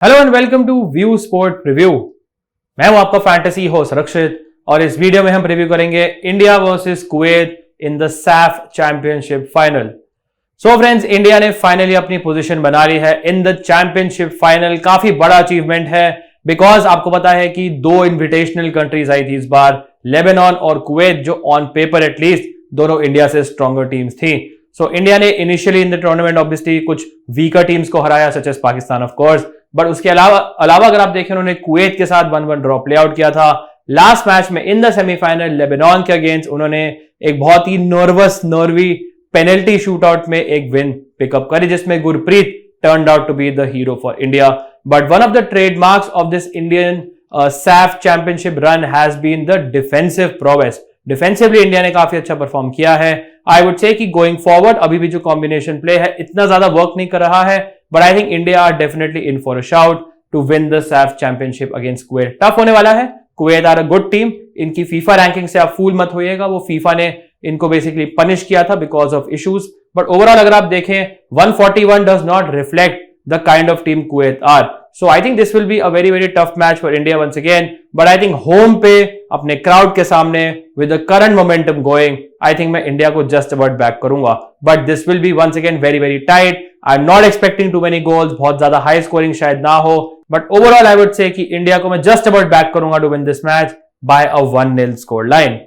Hello and welcome to view sport review. मैं हूं आपका फैंटेसी होस्ट रक्षित और इस वीडियो में हम रिव्यू करेंगे India versus Kuwait in the SAFF championship final. So friends, India ने फाइनली अपनी पोजीशन बना ली है इन द चैंपियनशिप फाइनल। काफी बड़ा अचीवमेंट है बिकॉज आपको पता है कि दो इन्विटेशनल कंट्रीज आई थी इस बार, लेबनान और कुवैत, जो ऑन पेपर एटलीस्ट दोनों इंडिया से स्ट्रॉन्गर टीम्स थी। सो इंडिया ने initially in the tournament obviously कुछ वीकर टीम्स को हराया, such as Pakistan of course, but उसके अलावा अगर आप देखें उन्होंने कुवैत के साथ 1-1 ड्रॉ प्ले आउट किया था। लास्ट मैच में इन द सेमीफाइनल लेबनान के अगेंस्ट उन्होंने एक बहुत ही नर्वी पेनल्टी शूटआउट में एक विन पिकअप करी, जिसमें Gurpreet turned out to be the hero for India. But one of the trademarks of this Indian SAF championship run has been the defensive prowess. Defensively India ने काफी अच्छा perform किया है। आई would से कि गोइंग फॉरवर्ड अभी भी जो कॉम्बिनेशन प्ले है इतना ज्यादा वर्क नहीं कर रहा है, but I think India are definitely in for a shout to win the SAFF championship against Kuwait. Tough होने वाला है, Kuwait are a good team. इनकी फीफा रैंकिंग से आप फूल मत होइएगा, वो फीफा ने इनको बेसिकली पनिश किया था because of issues, but overall अगर आप देखें 141 does not reflect the kind of team Kuwait are. So I think this will be a very tough match for India once again. But I think home पे अपने crowd के सामने with the current momentum going, I think मैं India को just about back करूंगा. But this will be once again very tight. I'm not expecting too many goals. बहुत ज्यादा high scoring शायद ना हो. But overall I would say कि India को मैं just about back करूंगा to win this match by a 1-0 score line.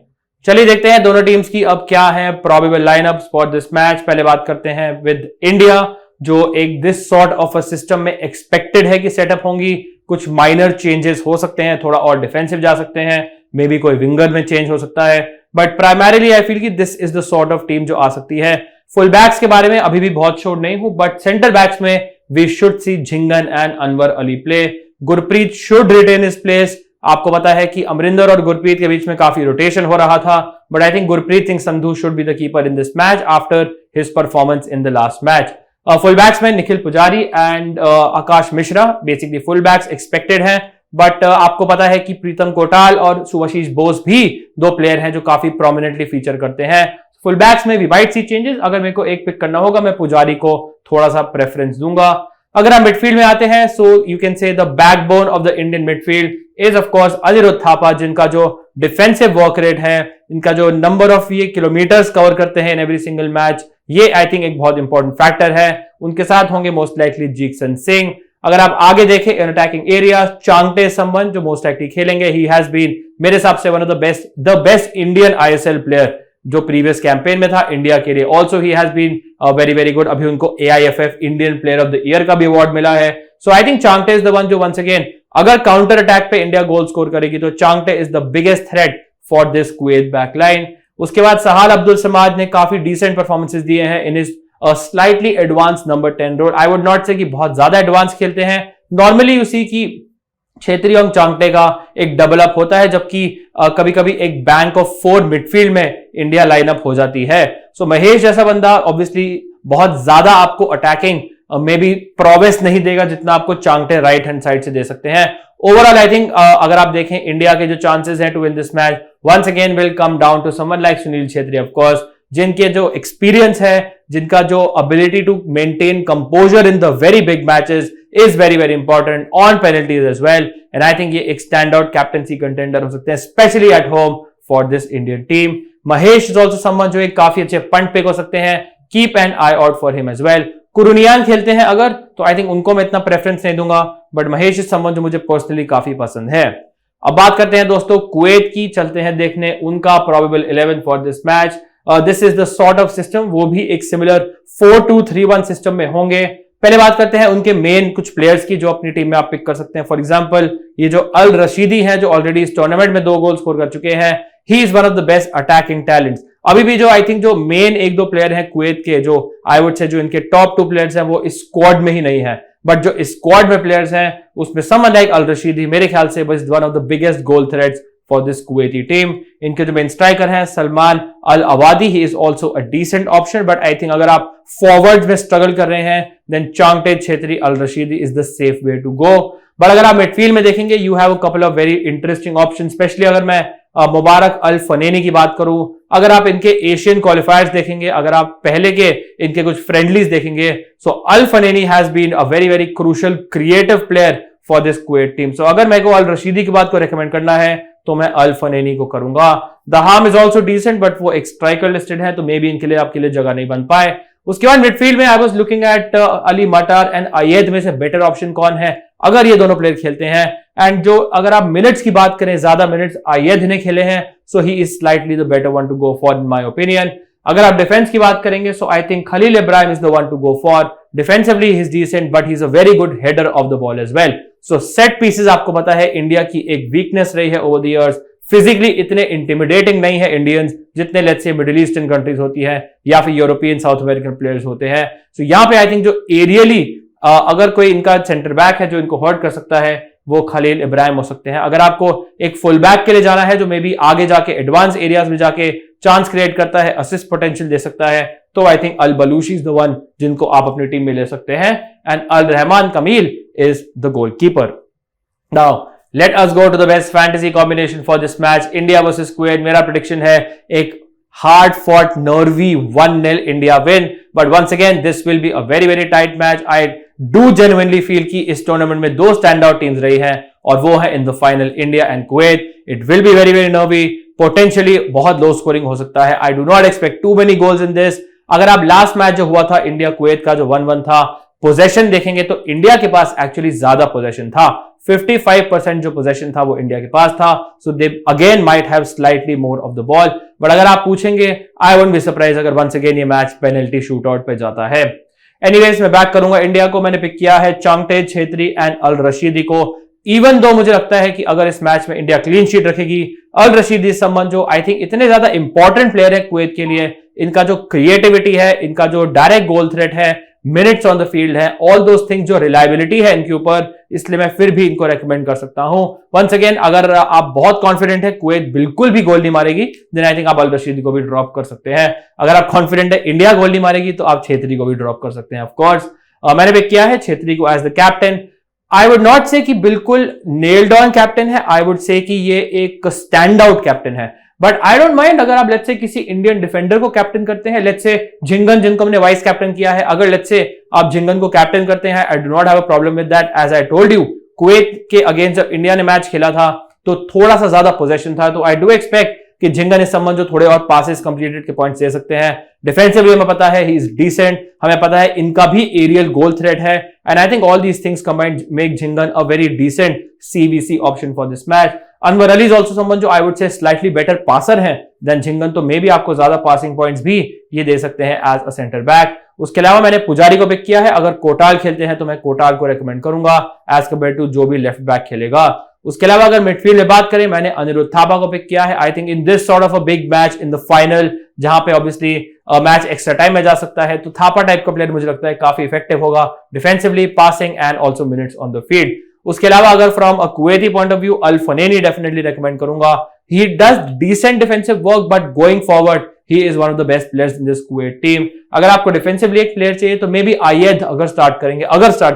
चलिए देखते हैं दोनों टीम्स की अब क्या है probable lineups for this match. पहले बात करते हैं with India, जो एक this sort of a system में एक्सपेक्टेड है कि सेटअप होंगी। कुछ माइनर चेंजेस हो सकते हैं, थोड़ा और डिफेंसिव जा सकते हैं, मे बी कोई विंगर में चेंज हो सकता है, बट प्राइमरीली आई फील कि this is the sort of team जो आ सकती है। फुल बैक्स के बारे में अभी भी बहुत श्योर नहीं हूं, बट सेंटर बैक्स में we should see Jhingan and Anwar Ali play. Gurpreet should retain his place. आपको पता है कि अमरिंदर और गुरप्रीत के बीच में काफी रोटेशन हो रहा था, but I think Gurpreet Singh Sandhu should be the keeper in this match after his performance in the last match. Full backs में Nikhil Pujari and Akash Mishra basically full backs expected हैं, बट आपको पता है कि प्रीतम कोटाल और सुभाशीष बोस भी दो प्लेयर हैं जो काफी प्रोमिनेंटली फीचर करते हैं। फुल बैक्स में भी वाइट सी चेंजेस, अगर मेरे को एक पिक करना होगा मैं पुजारी को थोड़ा सा प्रेफरेंस दूंगा। अगर हम मिडफील्ड में आते हैं, so you can say the backbone of the Indian midfield is of course Anirudh Thapa, जिनका जो डिफेंसिव वर्क रेट है, इनका जो नंबर ऑफ ये किलोमीटर्स कवर करते हैं इन एवरी सिंगल मैच, ये आई थिंक एक बहुत इंपॉर्टेंट फैक्टर है। उनके साथ होंगे मोस्ट लाइकली जीक्सन सिंह। अगर आप आगे देखें इन अटैकिंग एरिया, चांगटे संबंध जो मोस्ट लाइकली खेलेंगे, ही हैज बीन मेरे हिसाब से one of the best Indian ISL player जो प्रीवियस कैंपेन में था इंडिया के लिए। Also he has been very good. अभी उनको AIFF Indian player of the year का भी अवार्ड मिला है। So I think Changte is the one जो वंस अगेन अगर काउंटर अटैक पे इंडिया गोल स्कोर करेगी तो Changte is the biggest threat for this Kuwait backline. उसके बाद सहाल अब्दुल समाद ने काफी डिसेंट परफॉर्मेंसेस दिए हैं in is slightly advance number 10 role. I would not say कि बहुत ज्यादा एडवांस खेलते हैं। नॉर्मली उसी की क्षेत्रीय और चांगटे का एक डबल अप होता है, जबकि कभी कभी एक बैंक ऑफ 4 मिडफील्ड में इंडिया लाइनअप हो जाती है। सो महेश जैसा बंदा ऑब्वियसली बहुत ज्यादा आपको अटैकिंग मे बी प्रोवेस नहीं देगा जितना आपको चांगटे राइट हैंड साइड से दे सकते हैं। ओवरऑल आई थिंक अगर आप देखें इंडिया के जो चांसेस हैं to win this match once again will come down to someone like Sunil Chhetri of course, जिनके जो एक्सपीरियंस है, जिनका जो ability to maintain composure in the very big matches is very important on penalties as well, and I think ये एक stand out captaincy contender हो सकते हैं specially at home for this Indian team. Mahesh is also someone जो एक काफी अच्छे punt pick हो सकते हैं, keep an eye out for him as well. Kuruniyan खेलते हैं अगर, तो आई थिंक उनको मैं इतना प्रेफरेंस नहीं दूंगा, बट महेश इज समवन जो मुझे पर्सनली काफी पसंद है। अब बात करते हैं दोस्तों कुवैत की, चलते हैं देखने उनका probable 11 for this match. This is the sort of system, वो भी एक सिमिलर 4-2-3-1 सिस्टम में होंगे। पहले बात करते हैं उनके मेन कुछ प्लेयर्स की जो अपनी टीम में आप पिक कर सकते हैं। फॉर एग्जांपल ये जो अल रशीदी है जो ऑलरेडी इस टूर्नामेंट में 2 गोल स्कोर कर चुके हैं, ही is one of the best attacking talents. अभी भी जो आई थिंक जो मेन 1-2 प्लेयर हैं कुवैत के, जो आई वुड से जो इनके टॉप 2 प्लेयर्स हैं वो इस स्क्वाड में ही नहीं है, बट जो इस स्क्वाड में प्लेयर्स हैं उसमें समवन लाइक अल रशीदी मेरे ख्याल से is one of the biggest goal threats for this Kuwaiti team. इनके जो मेन स्ट्राइकर हैं Salman Al Awadi, he is also a decent option, but I think अगर आप फॉरवर्ड में स्ट्रगल कर रहे हैं then Changte, Chhetri, Al Rashidi is the safe way to go. But अगर आप मिडफील्ड में देखेंगे you have a couple of very interesting option, specially अगर मैं मुबारक अल फनेनी की बात करूं, अगर आप इनके एशियन क्वालिफायर्स देखेंगे, अगर आप पहले के इनके कुछ फ्रेंडलीज देखेंगे, so Al Fanini has been a very very crucial creative player for this Kuwait team. So अगर मेरे को अल रशीदी की बात को रेकमेंड करना है तो मैं अल फनेनी को करूंगा। दहाम इज ऑल्सो डिसेंट, बट वो एक स्ट्राइकर लिस्टेड है तो मे बी इनके लिए आपके लिए जगह नहीं बन पाए। उसके बाद मिडफील्ड में I was looking at Ali मटार एंड अयेद में से बेटर ऑप्शन कौन है अगर ये दोनों प्लेयर खेलते हैं। एंड जो अगर आप मिनट्स की बात करें, ज्यादा मिनट्स अयेद ने खेले हैं, so he is slightly the better one to go for in my opinion. अगर आप डिफेंस की बात करेंगे, so I think Khalil Ibrahim is the one to go for. Defensively he is decent, but he is a very good header of the ball as well. So set pieces आपको पता है India की एक weakness रही है over the years. Physically इतने intimidating नहीं है इंडियंस जितने let's say middle eastern countries होती है या फिर यूरोपियन साउथ अमेरिकन प्लेयर्स होते हैं। सो यहाँ पे आई थिंक जो एरियली अगर कोई इनका सेंटर बैक है जो इनको हर्ट कर सकता है वो खलील इब्राहिम हो सकते हैं। अगर आपको एक फुल बैक के लिए जाना है जो मे बी आगे जाके एडवांस एरियाज में जाके चांस क्रिएट करता है, असिस्ट पोटेंशियल दे सकता है, तो I think Al Balushi is the one जिनको आप अपनी टीम में ले सकते हैं। And Al Rahman Kamil is the goalkeeper. Now let us go to the best fantasy combination for this match, India versus Kuwait. मेरा प्रेडिक्शन है एक hard fought nervy 1-0 India win, but once again this will be a very very tight match. I do genuinely feel कि इस tournament में दो stand out teams रही हैं और वो है in the final India and Kuwait. It will be very very nervy, potentially बहुत लो स्कोरिंग हो सकता है। I do not expect too many goals in this. अगर आप लास्ट मैच जो हुआ था इंडिया कुवैत का जो 1-1 था, पोजेशन देखेंगे तो इंडिया के पास एक्चुअली ज्यादा पोजेशन था, 55% जो पोजेशन था वो इंडिया के पास था। So they again might have slightly more of the ball, but अगर आप पूछेंगे आई वोंट बी सरप्राइज अगर वंस अगेन ये मैच पेनल्टी शूट आउट पे जाता है। एनीवेज मैं बैक करूंगा इंडिया को, मैंने पिक किया है चांगटे, छेत्री एंड अल रशीदी को। इवन दो मुझे लगता है कि अगर इस मैच में इंडिया क्लीन शीट रखेगी, अल रशीदी संबंध जो आई थिंक इतने ज्यादा इंपॉर्टेंट प्लेयर है कुवैत के लिए, इनका जो क्रिएटिविटी है, इनका जो डायरेक्ट गोल थ्रेट है, मिनट्स ऑन द फील्ड है, ऑल दोज थिंग्स, जो रिलायबिलिटी है इनके ऊपर, इसलिए मैं फिर भी इनको रेकमेंड कर सकता हूं। वंस अगेन अगर आप बहुत कॉन्फिडेंट है कुवैत बिल्कुल भी गोल नहीं मारेगी, देन आई थिंक आप अल रशीदी को भी ड्रॉप कर सकते हैं। अगर आप कॉन्फिडेंट है इंडिया गोल नहीं मारेगी तो आप छेत्री को भी ड्रॉप कर सकते हैं। ऑफकोर्स मैंने पिक किया है छेत्री को as the captain. I would not say कि बिल्कुल नेल्ड ऑन कैप्टन है, आई वुड से कि ये एक स्टैंड आउट कैप्टन है, बट आई डोंट माइंड अगर आप लेट्स से किसी इंडियन डिफेंडर को कैप्टन करते हैं, लेट्स से झिंगन जिनको हमने वाइस कैप्टन किया है, अगर लेट्स से आप झिंगन को कैप्टन करते हैं, I do not have a problem with that. As I told you, Kuwait के अगेंस्ट जब इंडिया ने मैच खेला था तो थोड़ा सा ज्यादा पोजेशन था, तो आई डू एक्सपेक्ट कि झिंगन इस संबंध जो थोड़े और पासेस कंप्लीटेड के पॉइंट्स दे सकते हैं। डिफेंसिवली हमें पता है ही इज डिसेंट, हमें पता है इनका भी एरियल गोल थ्रेट है, and I think all these things combined make Jhingan a very decent CVC option for this match. Anwar Ali is also someone जो I would say slightly better passer है देन झिंगन, तो may be आपको ज्यादा passing points भी ये दे सकते हैं एज अ सेंटर बैक। उसके अलावा मैंने पुजारी को पिक किया है, अगर कोटाल खेलते हैं तो मैं कोटाल को रेकमेंड करूंगा एज कम्पेयर टू जो भी लेफ्ट बैक खेलेगा। उसके अलावा अगर मिडफील्ड में बात करें, मैंने अनिरुद्ध थापा को पिक किया है। I think in this sort of a big match in the final, जहां पे ऑब्वियसली मैच एक्स्ट्रा टाइम में जा सकता है, तो थापा टाइप का प्लेयर मुझे लगता है काफी इफेक्टिव होगा defensively, passing and also minutes on the field. उसके अलावा अगर from a Kuwaiti point of view, Al Fanini definitely recommend करूंगा। He does decent defensive work, but going forward he is one of the best players in this Kuwait team. अगर आपको defensively एक player चाहिए तो may be अयेद अगर start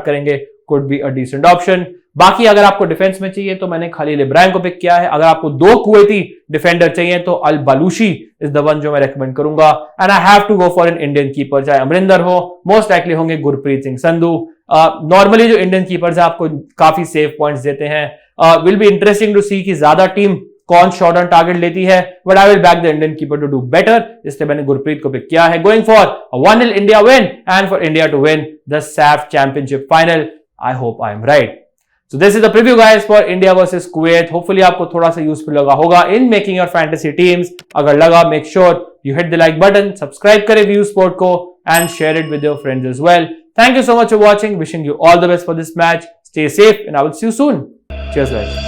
करेंगे could be a decent option. बाकी अगर आपको डिफेंस में चाहिए तो मैंने खलील इब्राहिम को पिक किया है। अगर आपको दो कुवैती डिफेंडर चाहिए तो Al Balushi is the one जो मैं रेकमेंड करूंगा। And I have to go for an Indian keeper, चाहे अमरिंदर हो, मोस्ट लाइकली होंगे गुरप्रीत सिंह संधू। नॉर्मली जो इंडियन कीपर्स है आपको काफी सेफ पॉइंट्स देते हैं। Will be interesting to see कि ज्यादा टीम कौन शॉट ऑन टारगेट लेती है, but I will back the Indian keeper to do better, इसलिए मैंने गुरप्रीत को पिक किया है। Going for 1-0 India win and for India to win the SAFF championship final. I hope I'm right. So this is the preview guys for India versus Kuwait. Hopefully आपको थोड़ा सा useful लगा होगा in making your fantasy teams. अगर लगा, make sure you hit the like button, subscribe करें View Sport को and share it with your friends as well. Thank you so much for watching. Wishing you all the best for this match. Stay safe and I will see you soon. Cheers guys.